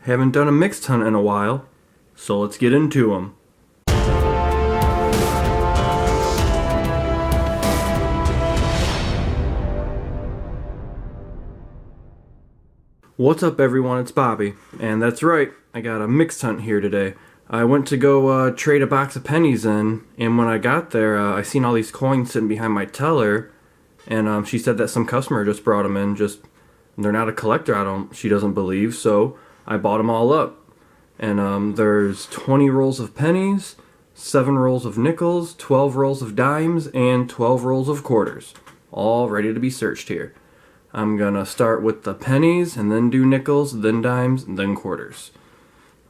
Haven't done a mixed hunt in a while, so let's get into them. What's up everyone, it's Bobby, and that's right, I got a mixed hunt here today. I went to go trade a box of pennies in, and when I got there, I seen all these coins sitting behind my teller, and she said that some customer just brought them in. They're not a collector, she doesn't believe, so I bought them all up. And there's 20 rolls of pennies, 7 rolls of nickels, 12 rolls of dimes, and 12 rolls of quarters, all ready to be searched here. I'm gonna start with the pennies, and then do nickels, then dimes, and then quarters.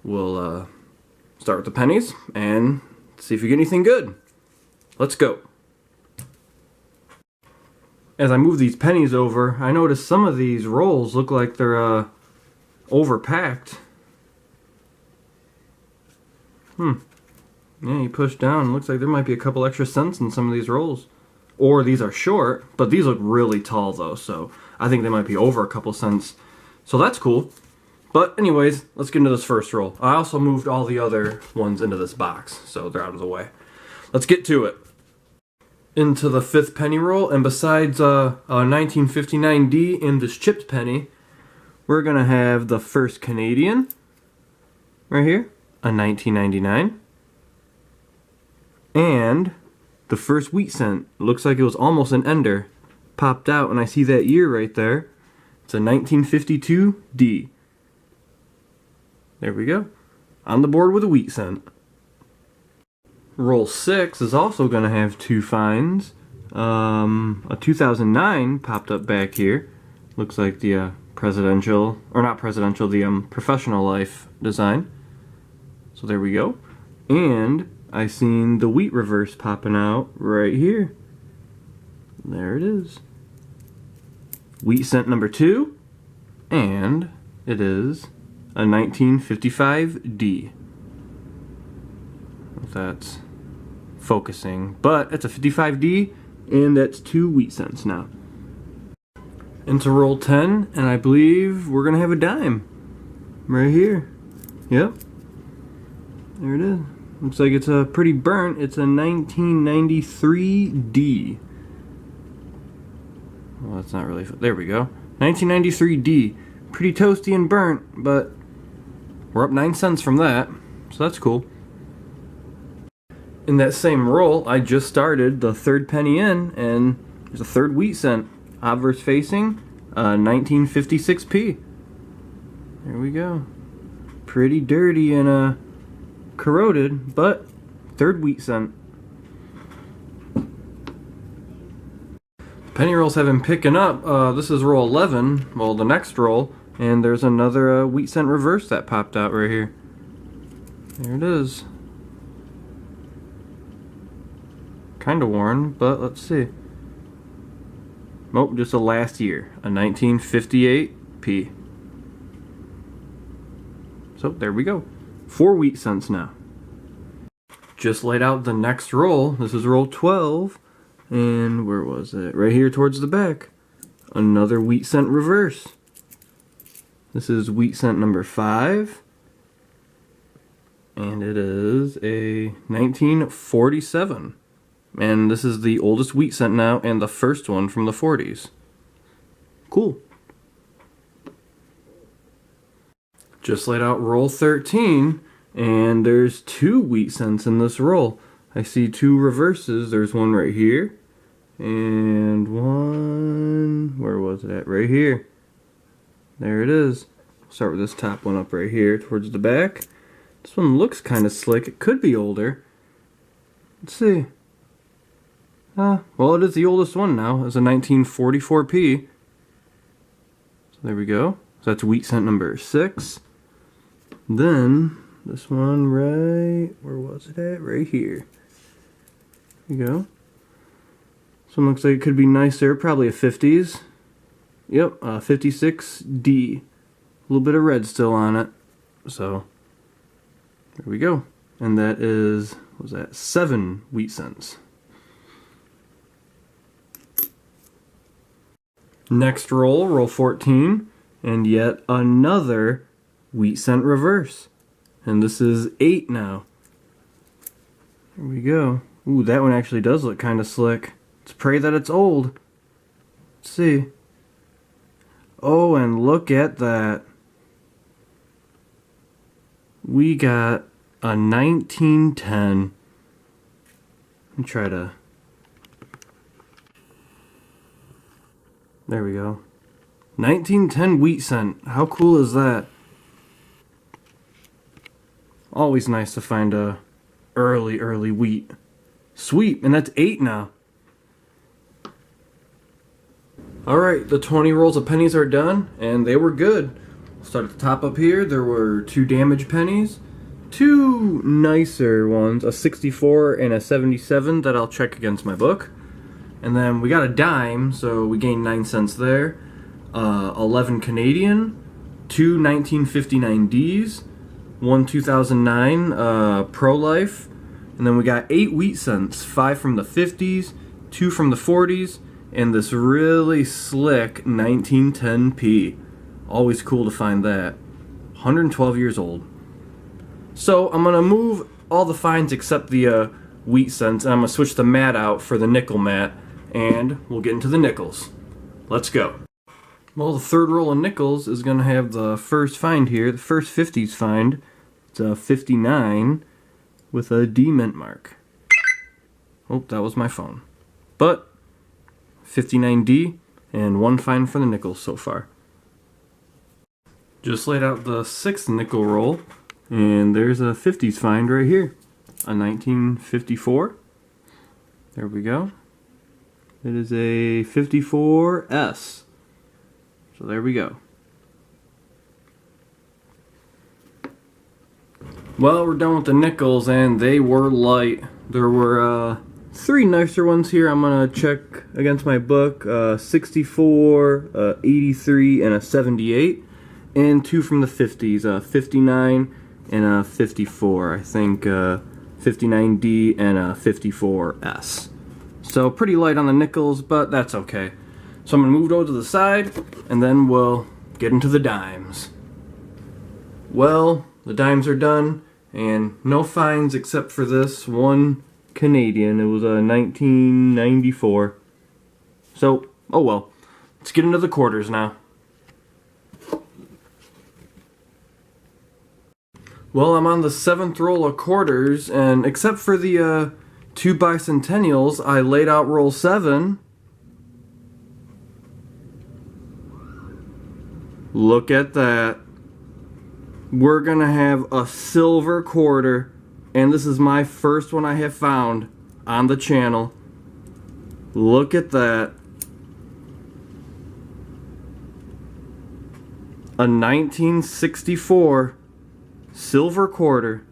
We'll start with the pennies, and see if you get anything good. Let's go. As I move these pennies over, I notice some of these rolls look like they're overpacked. Yeah, you push down, looks like there might be a couple extra cents in some of these rolls. Or these are short, but these look really tall though, so I think they might be over a couple cents. So that's cool. But anyways, let's get into this first roll. I also moved all the other ones into this box, so they're out of the way. Let's get to it. Into the 5th penny roll, and besides a 1959D and this chipped penny, we're gonna have the first Canadian, right here, a 1999, and the first wheat cent. Looks like it was almost an ender. Popped out, and I see that year right there. It's a 1952D. There we go. On the board with a wheat cent. Roll 6 is also going to have 2 finds. A 2009 popped up back here. Looks like the presidential, or not presidential, the professional life design. So there we go. And I seen the wheat reverse popping out right here. There it is. Wheat cent number 2, and it is a 1955D. If that's focusing, but it's a 55D, and that's 2 wheat cents now. Into roll 10, and I believe we're gonna have a dime right here. Yep, there it is. Looks like it's pretty burnt. It's a 1993D. Well, that's not really... There we go. 1993D. Pretty toasty and burnt, but we're up 9 cents from that, so that's cool. In that same roll, I just started the 3rd penny in, and there's a 3rd wheat cent. Obverse facing, 1956P. There we go. Pretty dirty and corroded, but 3rd wheat cent. Penny rolls have been picking up. This is roll 11, well, the next roll, and there's another wheat cent reverse that popped out right here. There it is. Kind of worn, but let's see. Nope, just a last year, a 1958P. So there we go. 4 wheat cents now. Just laid out the next roll. This is roll 12. And where was it? Right here towards the back. Another wheat cent reverse. This is wheat cent number 5. And it is a 1947. And this is the oldest wheat cent now, and the first one from the 40s. Cool. Just laid out roll 13, and there's 2 wheat cents in this roll. I see 2 reverses. There's one right here, and one, where was it at? Right here. There it is. Start with this top one up right here towards the back. This one looks kind of slick. It could be older. Let's see. Well, it is the oldest one now. It's a 1944P. So there we go. So that's wheat cent number 6. Then this one right, where was it at? Right here. There you go. This one looks like it could be nicer. Probably a 50s. Yep, 56D. A little bit of red still on it. So there we go. And that is, what was that? 7 wheat cents. Next roll, roll 14, and yet another wheat cent reverse. And this is 8 now. Here we go. Ooh, that one actually does look kind of slick. Let's pray that it's old. Let's see. Oh, and look at that. We got a 1910. Let me try to... There we go. 1910 wheat cent. How cool is that? Always nice to find a early wheat. Sweet, and that's 8 now. Alright, the 20 rolls of pennies are done, and they were good. Start at the top up here. There were 2 damaged pennies, 2 nicer ones, a 64 and a 77 that I'll check against my book. And then we got a dime, so we gained 9 cents there. 11 Canadian, 2 1959 Ds, 1 2009 Pro-Life, and then we got 8 wheat cents, 5 from the 50s, 2 from the 40s, and this really slick 1910p. Always cool to find that. 112 years old. So I'm going to move all the finds except the wheat cents, and I'm going to switch the mat out for the nickel mat, and we'll get into the nickels. Let's go. Well, the third roll of nickels is going to have the first find here, the first 50s find. It's a 59 with a D mint mark. Oh, that was my phone. But 59D and 1 find for the nickels so far. Just laid out the 6th nickel roll, and there's a 50s find right here. A 1954. There we go. It is a 54S. So there we go. Well, we're done with the nickels, and they were light. There were 3 nicer ones here. I'm going to check against my book. 64, 83, and a 78. And 2 from the 50s. 59 and a 54. I think 59D and a 54S. So pretty light on the nickels, but that's okay. So I'm going to move it over to the side, and then we'll get into the dimes. Well, the dimes are done, and no finds except for this one Canadian. It was a 1994. So, oh well. Let's get into the quarters now. Well, I'm on the 7th roll of quarters, and except for the 2 bicentennials, I laid out roll 7. Look at that. We're gonna have a silver quarter, and this is my first one I have found on the channel. Look at that. A 1964 silver quarter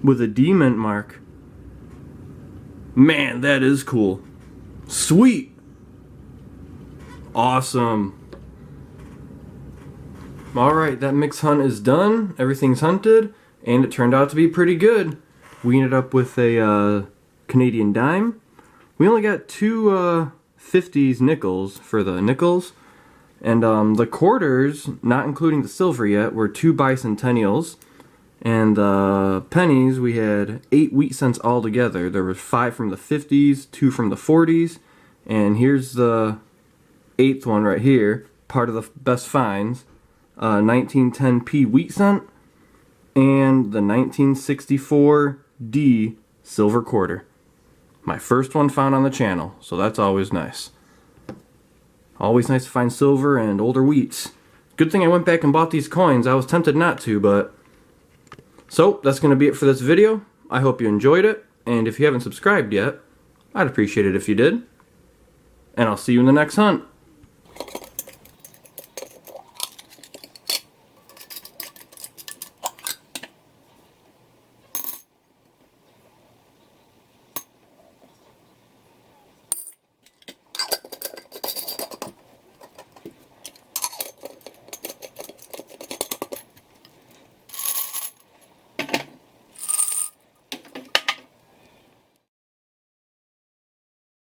with a D mint mark. Man, that is cool. Sweet. Awesome. Alright, that mix hunt is done. Everything's hunted, and it turned out to be pretty good. We ended up with a Canadian dime. We only got 2 50s nickels for the nickels. And the quarters, not including the silver yet, were 2 bicentennials. And the pennies, we had 8 wheat cents altogether. There was 5 from the 50s, 2 from the 40s. And here's the 8th one right here, part of the best finds. 1910p wheat cent and the 1964D silver quarter. My first one found on the channel, so that's always nice. Always nice to find silver and older wheats. Good thing I went back and bought these coins. I was tempted not to, but... So, that's going to be it for this video. I hope you enjoyed it, and if you haven't subscribed yet, I'd appreciate it if you did. And I'll see you in the next hunt.